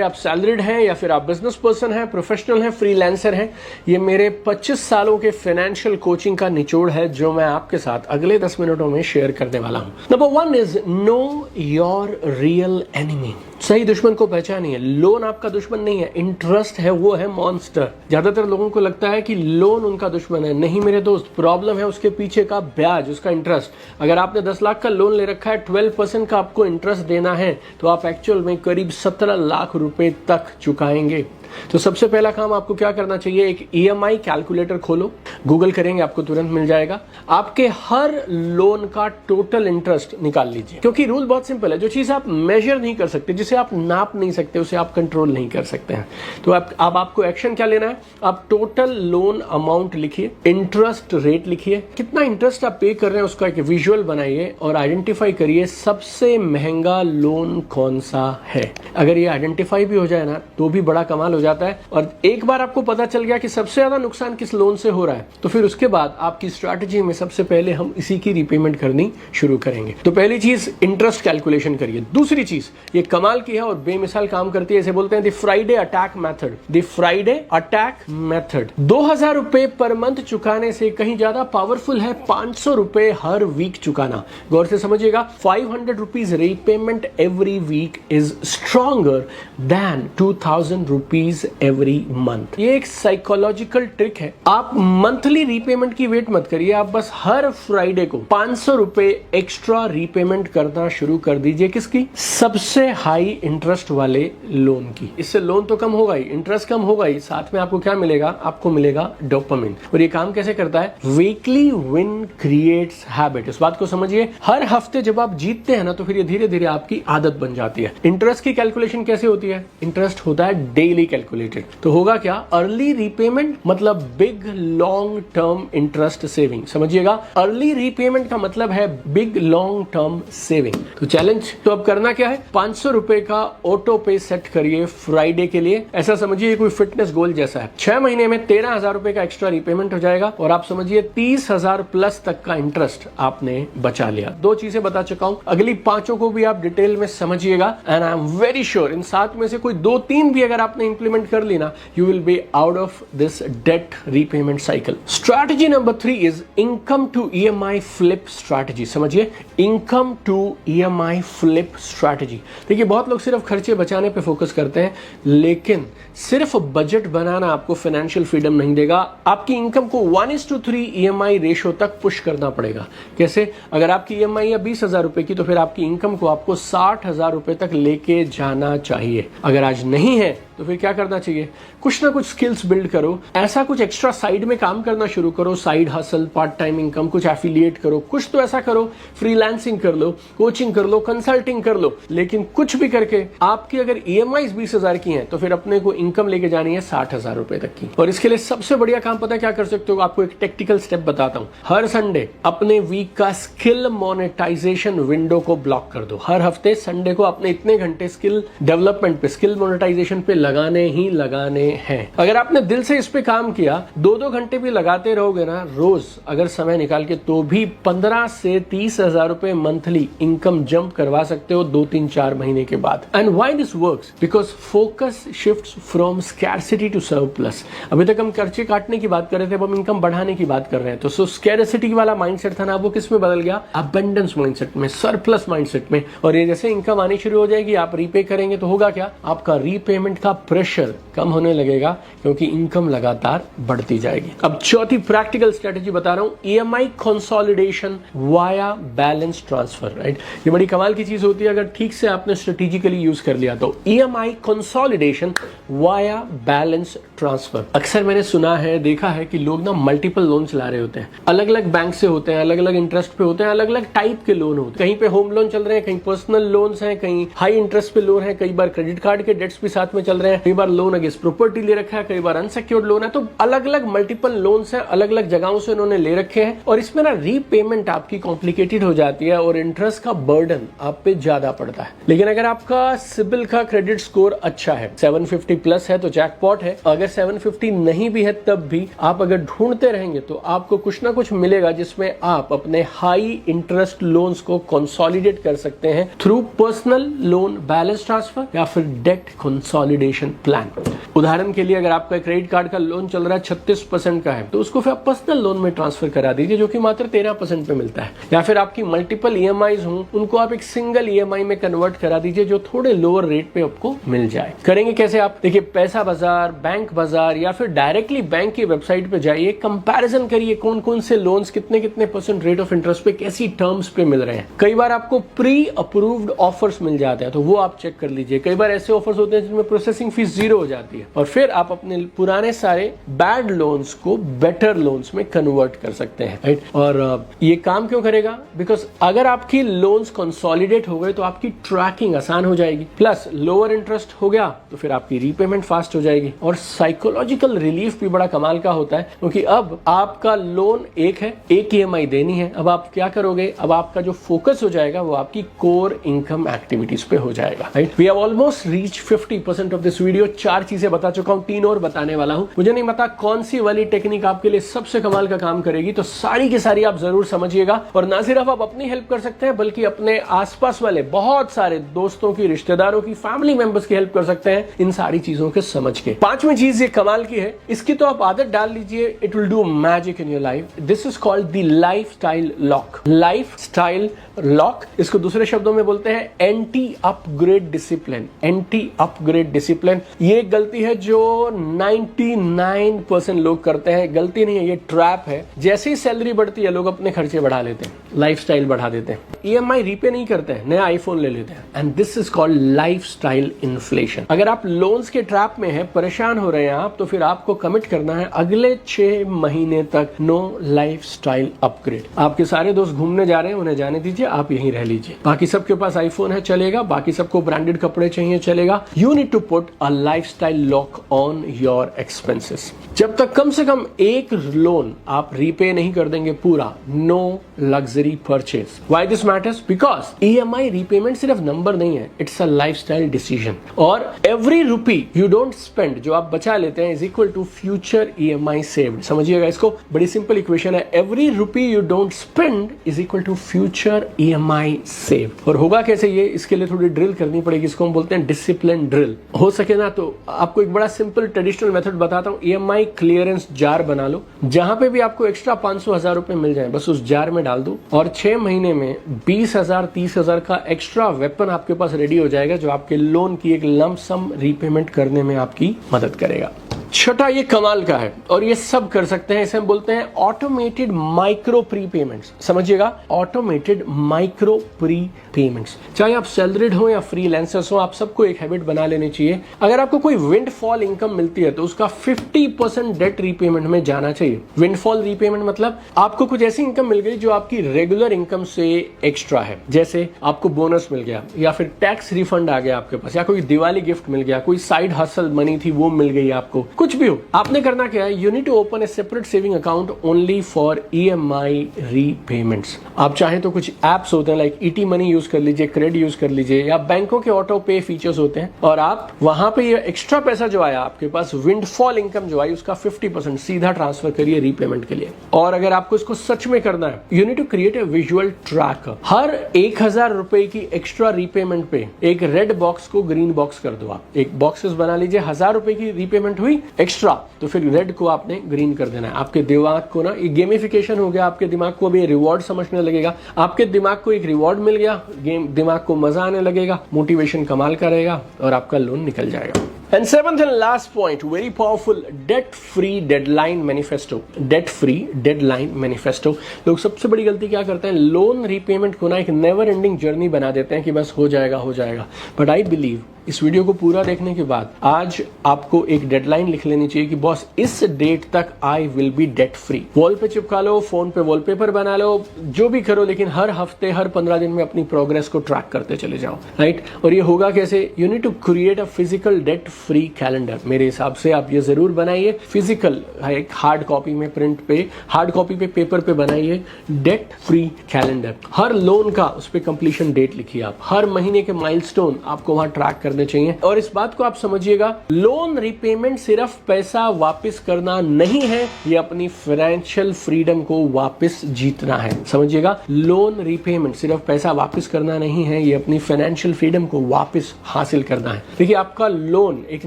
आप सैलरीड हैं या फिर आप बिजनेस पर्सन हैं, प्रोफेशनल हैं, फ्रीलांसर हैं, ये मेरे 25 सालों के फाइनेंशियल कोचिंग का निचोड़ है जो मैं आपके साथ अगले 10 मिनटों में शेयर करने वाला हूं। Number 1 is know your real enemy. सही दुश्मन को पहचानिए। लोन आपका दुश्मन नहीं है, इंटरेस्ट है, वो है मॉन्स्टर। ज्यादातर लोगों को लगता है कि लोन उनका दुश्मन है। नहीं मेरे दोस्त, प्रॉब्लम है उसके पीछे का ब्याज, उसका इंटरेस्ट। अगर आपने 10 लाख का लोन ले रखा है, 12% का आपको इंटरेस्ट देना है, तो आप एक्चुअल में करीब 17 लाख रुपए तक चुकाएंगे। तो सबसे पहला काम आपको क्या करना चाहिए, एक EMI कैलकुलेटर खोलो, गूगल करेंगे आपको तुरंत मिल जाएगा। आपके हर लोन का टोटल इंटरेस्ट निकाल लीजिए, क्योंकि रूल बहुत सिंपल है। जो चीज आप मेजर नहीं कर सकते, जिसे आप नाप नहीं सकते, उसे आप कंट्रोल नहीं कर सकते हैं। तो अब आपको एक्शन क्या लेना है, आप टोटल लोन अमाउंट लिखिए, इंटरेस्ट रेट लिखिए, कितना इंटरेस्ट आप पे कर रहे हैं उसका एक विजुअल बनाइए और आइडेंटिफाई करिए सबसे महंगा लोन कौन सा है। अगर ये आइडेंटिफाई भी हो जाए ना तो भी बड़ा कमाल जाता है। और एक बार आपको पता चल गया कि सबसे ज्यादा नुकसान किस लोन से हो रहा है, तो फिर उसके बाद आपकी स्ट्रैटेजी में सबसे पहले हम इसी की रीपेमेंट करनी शुरू करेंगे। तो पहली चीज इंटरेस्ट कैलकुलेशन करिए। दूसरी चीज, ये कमाल की है और बेमिसाल काम करती है, इसे बोलते हैं the Friday attack method. The Friday attack method 2000 रुपए पर मंथ चुकाने से कहीं ज्यादा पावरफुल है 500 रुपए हर वीक चुकाना। गौर से समझिएगा, 500 rupees repayment every week is stronger than 2000 rupees every month. ये एक साइकोलॉजिकल ट्रिक है। आप मंथली रीपेमेंट की वेट मत करिए, आप बस हर फ्राइडे को 500 रुपए एक्स्ट्रा रीपेमेंट करना शुरू कर दीजिए। किसकी? सबसे हाई इंटरेस्ट वाले लोन की। इससे लोन तो कम होगा ही, इंटरेस्ट कम होगा ही, साथ में आपको क्या मिलेगा, आपको मिलेगा डोपामिन। और ये काम कैसे करता है, वीकली विन क्रिएट्स हैबिट। इस बात को समझिए, हर हफ्ते जब आप जीतते हैं ना, तो फिर ये धीरे धीरे आपकी आदत बन जाती है। इंटरेस्ट की कैलकुलेशन कैसे होती है, इंटरेस्ट होता है डेली कैलकुलेटेड। तो होगा क्या, अर्ली रीपेमेंट मतलब big long term interest saving. समझिएगा, अर्ली रीपेमेंट का मतलब है बिग लॉन्ग टर्म सेविंग। तो चैलेंज तो अब करना क्या है, 500 रुपए का ऑटो पे सेट करिए फ्राइडे के लिए। ऐसा समझिए कोई फिटनेस गोल जैसा है। 6 महीने में 13,000 रुपए का एक्स्ट्रा रीपेमेंट हो जाएगा और आप समझिए 30,000 प्लस तक का इंटरेस्ट आपने बचा लिया। 2 चीजें बता चुका हूं, अगली 5 को भी आप डिटेल में समझिएगा and I am very sure इन 7 में से कोई 2-3 भी अगर आपने इंप्लीमेंट कर ली ना, you will be out of this debt repayment cycle. Strategy number 3 is income to EMI flip strategy. समझिए, income to EMI flip strategy. देखिए, बहुत लोग सिर्फ खर्चे बचाने पे फोकस करते हैं, लेकिन सिर्फ बजट बनाना आपको फाइनेंशियल फ्रीडम नहीं देगा। आपकी इनकम को 1:3 EMI रेशो तक पुश करना पड़ेगा। कैसे? अगर आपकी EMI है 20,000 रुपए की, तो फिर आपकी इनकम को आपको 60,000 रुपए तक लेके जाना चाहिए। अगर आज नहीं है तो फिर क्या करना चाहिए, कुछ ना कुछ स्किल्स बिल्ड करो, ऐसा कुछ एक्स्ट्रा साइड में काम करना शुरू करो, side hustle, part time income, कुछ एफिलिएट करो, कुछ तो ऐसा करो, फ्रीलांसिंग कर लो, कोचिंग कर लो, कंसल्टिंग कर लो, लेकिन कुछ भी करके आपकी अगर EMIs 20,000 की हैं, तो फिर अपने को इनकम लेके जानी है 60,000 रुपए तक की। और इसके लिए सबसे बढ़िया काम पता है क्या कर सकते हो, आपको एक टेक्निकल स्टेप बताता हूं। हर संडे अपने वीक का स्किल मोनेटाइजेशन विंडो को ब्लॉक कर दो। हर हफ्ते संडे को अपने इतने घंटे स्किल डेवलपमेंट पे, स्किल मोनेटाइजेशन पे लगाने ही लगाने हैं। अगर आपने दिल से इस पे काम किया, 2-2 घंटे भी लगाते रहोगे ना रोज, अगर समय निकाल के, तो भी 15 से 30,000 रुपए मंथली इनकम जंप करवा सकते हो 2-3-4 महीने के बाद। And why this works, because focus shifts from scarcity to surplus. अभी तक हम खर्चे काटने की बात कर रहे थे, अब हम इनकम बढ़ाने की बात कर रहे हैं। तो स्कैरसिटी वाला माइंडसेट था ना, वो किस में बदल गया, अबंडेंस माइंडसेट में, सरप्लस माइंडसेट में। और ये जैसे इनकम आनी शुरू हो जाएगी, आप रीपे करेंगे, तो होगा क्या, आपका रीपेमेंट का प्रेशर कम होने लगेगा, क्योंकि इनकम लगातार बढ़ती जाएगी। अब चौथी प्रैक्टिकल स्ट्रेटजी बता रहा हूं, EMI consolidation via balance transfer. Right, ये बड़ी कमाल की चीज होती है अगर ठीक से आपने स्ट्रेटेजिकली यूज कर लिया तो। EMI consolidation via balance transfer. अक्सर मैंने सुना है, देखा है कि लोग ना मल्टीपल लोन चला रहे होते हैं, अलग अलग बैंक से होते हैं, अलग अलग इंटरेस्ट पे होते हैं, अलग अलग टाइप के लोन होते हैं। कहीं पे होम लोन चल रहे हैं, कहीं पर्सनल लोन्स हैं, कहीं हाई इंटरेस्ट पे लोन है, कई बार क्रेडिट कार्ड के डेट्स भी साथ में चल रहे हैं, हैं, कई बार लोन अगेंस्ट प्रॉपर्टी ले रखा है, कई बार अनसिक्योर्ड लोन है। तो अलग अलग मल्टीपल लोन्स हैं, अलग अलग जगहों से उन्होंने ले रखे हैं और इसमें ना रीपेमेंट आपकी कॉम्प्लिकेटेड हो जाती है और इंटरेस्ट का बर्डन आप पे ज्यादा पड़ता है। लेकिन अगर आपका सिबिल का क्रेडिट स्कोर अच्छा है, 750 प्लस है, तो जैकपॉट है। अगर 750 नहीं भी है तब भी आप अगर ढूंढते रहेंगे तो आपको कुछ ना कुछ मिलेगा जिसमें आप अपने हाई इंटरेस्ट लोन्स को कंसोलिडेट कर सकते हैं through personal loan balance transfer या फिर डेट कंसोलिडेशन प्लान। उदाहरण के लिए अगर आपका क्रेडिट कार्ड का लोन चल रहा है 36% का है, तो उसको फिर आप पर्सनल लोन में ट्रांसफर करा दीजिए जो कि मात्र 13% पे मिलता है। या फिर आपकी मल्टीपल ईएमआईज हों, उनको आप एक सिंगल ईएमआई में कन्वर्ट करा दीजिए जो थोड़े लोअर रेट पे आपको मिल जाए। करेंगे कैसे आप? देखिए, पैसा बाजार, बैंक बाजार या फिर डायरेक्टली बैंक की वेबसाइट पे जाइए, कंपैरिजन करिए कौन कौन से लोन्स कितने कितने % रेट ऑफ इंटरेस्ट पे कैसी टर्म्स पे मिल रहे हैं। कई बार आपको प्री अप्रूव्ड ऑफर्स मिल जाते हैं, तो वो आप चेक कर लीजिए। कई बार ऐसे ऑफर्स होते हैं जिनमें प्रोसेसिंग फीस 0 हो जाती है और फिर आप अपने पुराने सारे बैड लोन्स को बेटर लोन्स में कन्वर्ट कर सकते हैं, राइट? और ये काम क्यों करेगा? बिकॉज अगर आपकी लोन्स कंसोलिडेट हो गए तो आपकी ट्रैकिंग आसान हो जाएगी, प्लस लोअर इंटरेस्ट हो गया तो फिर आपकी रीपेमेंट फास्ट हो जाएगी और साइकोलॉजिकल रिलीफ भी बड़ा कमाल का होता है क्योंकि अब आपका लोन एक है, एक ईएमआई देनी है। अब आप क्या करोगे? अब आपका जो फोकस हो जाएगा वो आपकी कोर इनकम एक्टिविटीज पे हो जाएगा, right? We have almost reach 50% of this video. 4 चीजें बता चुका हूं, 3 और बताने वाला हूं। मुझे नहीं पता कौन सी वाली टेक्निक आपके लिए सबसे कमाल का काम करेगी, तो सारी की सारी आप जरूर समझिएगा और ना सिर्फ आप अपनी हेल्प कर सकते हैं बल्कि अपने आसपास वाले बहुत सारे दोस्तों की, रिश्तेदारों की, फैमिली मेंबर्स की हेल्प कर सकते हैं इन सारी चीजों के समझ के। 5वीं चीज ये कमाल की है, इसकी तो आप आदत डाल लीजिए, it will do magic in your life. This is called the lifestyle lock. Lifestyle lock, इसको दूसरे शब्दों में बोलते हैं anti upgrade discipline. Anti upgrade discipline ये एक गलती है जो 99% लोग करते हैं। गलती नहीं है, ये ट्रैप है। जैसे ही सैलरी बढ़ती है लोग अपने खर्चे बढ़ा लेते हैं, लाइफस्टाइल बढ़ा देते हैं, ईएमआई रीपे नहीं करते हैं, नया आईफोन ले लेते हैं, and this is called lifestyle inflation. अगर आप लोन्स के ट्रैप में हैं, परेशान हो रहे हैं आप, तो फिर आपको कमिट करना है अगले 6 महीने तक नो लाइफस्टाइल अपग्रेड। आपके सारे दोस्त घूमने जा रहे हैं, उन्हें जाने दीजिए, आप यहीं रह लीजिए। बाकी सबके पास आईफोन है, चलेगा। बाकी सबको ब्रांडेड कपड़े चाहिए, चलेगा। You need to put a lifestyle lock on your expenses. जब तक कम से कम एक लोन आप रीपे नहीं कर देंगे पूरा, no luxury purchase. Why this matters? Because EMI repayment सिर्फ नंबर नहीं है, इट्स अ लाइफस्टाइल डिसीजन। और every rupee you don't spend, जो आप बचा लेते हैं, is equal to future EMI saved. समझिएगा इसको, बड़ी सिंपल इक्वेशन है। Every rupee you don't spend is equal to future EMI saved. और होगा कैसे ये? इसके लिए थोड़ी ड्रिल करनी पड़ेगी, इसको हम बोलते हैं डिसिप्लिन ड्रिल। हो सके ना तो आपको एक बड़ा सिंपल ट्रेडिशनल मेथड बताता हूं। ईएमआई क्लियरेंस जार बना लो, जहां पे भी आपको एक्स्ट्रा 500-1000 रुपए मिल जाए, बस उस जार में डाल दो और 6 महीने में 20,000-30,000 का एक्स्ट्रा वेपन आपके पास रेडी हो जाएगा, जो आपके लोन की एक लंप सम रीपेमेंट करने में आपकी मदद करेगा। छठा, ये कमाल का है और ये सब कर सकते हैं, इसे हम बोलते हैं ऑटोमेटेड माइक्रो प्री पेमेंट्स। समझिएगा, ऑटोमेटेड माइक्रो प्री पेमेंट्स। चाहे आप सैलरीड हो या फ्रीलांसर्स हो, आप सबको एक हैबिट बना लेनी चाहिए। अगर आपको कोई विंडफॉल इनकम मिलती है तो उसका 50% डेट रीपेमेंट में जाना चाहिए। विंडफॉल रीपेमेंट मतलब आपको कुछ ऐसी इनकम मिल गई जो आपकी रेगुलर इनकम से एक्स्ट्रा है, जैसे आपको बोनस मिल गया या फिर टैक्स रिफंड आ गया आपके पास, या कोई दिवाली गिफ्ट मिल गया, कोई साइड हसल मनी थी वो मिल गई आपको, कुछ भी हो। आपने करना क्या है? You need to open a separate saving account only for EMI repayments. आप चाहें तो कुछ एप्स होते हैं लाइक ईटी मनी यूज कर लीजिए, क्रेडिट यूज कर लीजिए, या बैंकों के ऑटो पे फीचर्स होते हैं और आप वहां पे ये एक्स्ट्रा पैसा जो आया आपके पास, विंडफॉल इनकम जो आई, उसका 50% सीधा ट्रांसफर करिए रीपेमेंट के लिए। और अगर आपको इसको सच में करना है, you need to create a visual tracker. हर 1000 रुपए की एक्स्ट्रा रीपेमेंट पे एक रेड बॉक्स को ग्रीन बॉक्स कर दो। आप एक बॉक्सेस बना लीजिए, 1000 रुपए की रीपेमेंट हुई एक्स्ट्रा, तो फिर रेड को आपने ग्रीन कर देना है। आपके दिमाग को ना, ये गेमिफिकेशन हो गया, आपके दिमाग को भी रिवॉर्ड समझने लगेगा। आपके दिमाग को एक रिवॉर्ड मिल गया, गेम दिमाग को मजा आने लगेगा, मोटिवेशन कमाल का रहेगा और आपका लोन निकल जाएगा। And seventh and last point, very powerful, debt-free deadline manifesto. Debt-free deadline manifesto. लोग सबसे बड़ी गलती क्या करते हैं? लोन रीपेमेंट को ना एक नेवर एंडिंग जर्नी बना देते हैं कि बस हो जाएगा हो जाएगा। बट आई बिलीव इस वीडियो को पूरा देखने के बाद आज आपको एक डेडलाइन लिख लेनी चाहिए कि बॉस इस डेट तक I will be debt free. Wall पे चिपका लो, फोन पे वॉलपेपर बना लो, जो भी करो, लेकिन हर हफ्ते हर 15 दिन में अपनी प्रोग्रेस को ट्रैक करते चले जाओ, राइट। और ये होगा कैसे? You need to create a physical debt free calendar. मेरे हिसाब से आप ये जरूर बनाइए, फिजिकल एक हार्ड कॉपी में प्रिंट पे, हार्ड कॉपी पे पेपर पे बनाइए डेट फ्री कैलेंडर। हर लोन का उस पर कंप्लीशन डेट लिखिए आप, हर महीने के माइलस्टोन आपको वहां ट्रैक करने चाहिए। और इस बात को आप समझिएगा, लोन रिपेमेंट सिर्फ पैसा वापस करना नहीं है, ये अपनी फाइनेंशियल फ्रीडम को वापस जीतना है। समझिएगा, लोन रिपेमेंट सिर्फ पैसा वापस करना नहीं है, ये अपनी फाइनेंशियल फ्रीडम को वापस हासिल करना है। देखिए, आपका लोन एक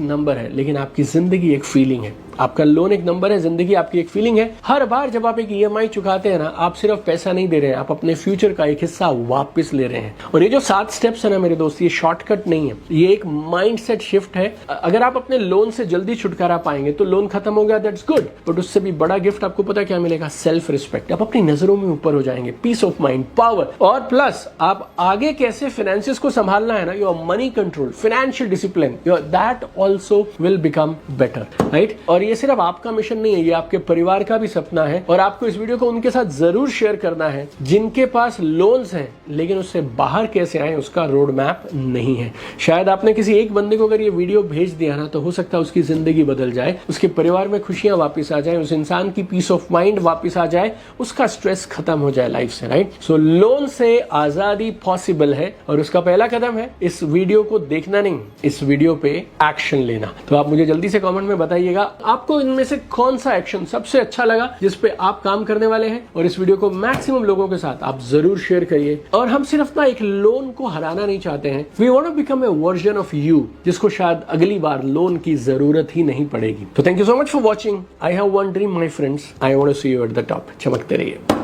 नंबर है, लेकिन आपकी जिंदगी एक फीलिंग है। आपका लोन एक नंबर है, जिंदगी आपकी एक फीलिंग है। हर बार जब आप एक ईएमआई चुकाते हैं ना, आप सिर्फ पैसा नहीं दे रहे हैं, आप अपने फ्यूचर का एक हिस्सा वापस ले रहे हैं। और ये जो 7 स्टेप्स है ना मेरे दोस्त, ये शॉर्टकट नहीं है, ये एक माइंडसेट शिफ्ट है। अगर आप अपने लोन से जल्दी छुटकारा पाएंगे तो लोन खत्म हो गया, दैट्स गुड, बट उससे भी बड़ा गिफ्ट आपको पता क्या मिलेगा? Self respect. आप अपनी नजरों में ऊपर हो जाएंगे, पीस ऑफ माइंड, पावर, और प्लस आप आगे कैसे फाइनेंसेस को संभालना है ना, your money control, financial discipline, that also will become better, right. और ये सिर्फ आपका मिशन नहीं है, ये आपके परिवार का भी सपना है। और आपको इस वीडियो को उनके साथ जरूर शेयर करना है जिनके पास लोन्स हैं लेकिन उससे बाहर कैसे आए उसका रोड मैप नहीं है। शायद आपने किसी एक बंदे को अगर ये वीडियो भेज दिया ना, तो हो सकता है उसकी जिंदगी बदल जाए, उसके परिवार में खुशियां वापस आ जाए, उस इंसान की पीस ऑफ माइंड वापस आ जाए, उसका स्ट्रेस खत्म हो जाए लाइफ से, राइट। सो लोन से आजादी पॉसिबल है, और उसका पहला कदम है इस वीडियो को देखना नहीं, इस वीडियो पे एक्शन लेना। तो आप मुझे जल्दी से कमेंट में बताइएगा आपको इनमें से कौन सा एक्शन सबसे अच्छा लगा जिस पे आप काम करने वाले हैं। और इस वीडियो को मैक्सिमम लोगों के साथ आप जरूर शेयर करिए। और हम सिर्फ ना एक लोन को हराना नहीं चाहते हैं, we want to become a version of you जिसको शायद अगली बार लोन की जरूरत ही नहीं पड़ेगी। तो thank you so much for watching. I have one dream my friends, I want to see you at the top. चमकते रहिए।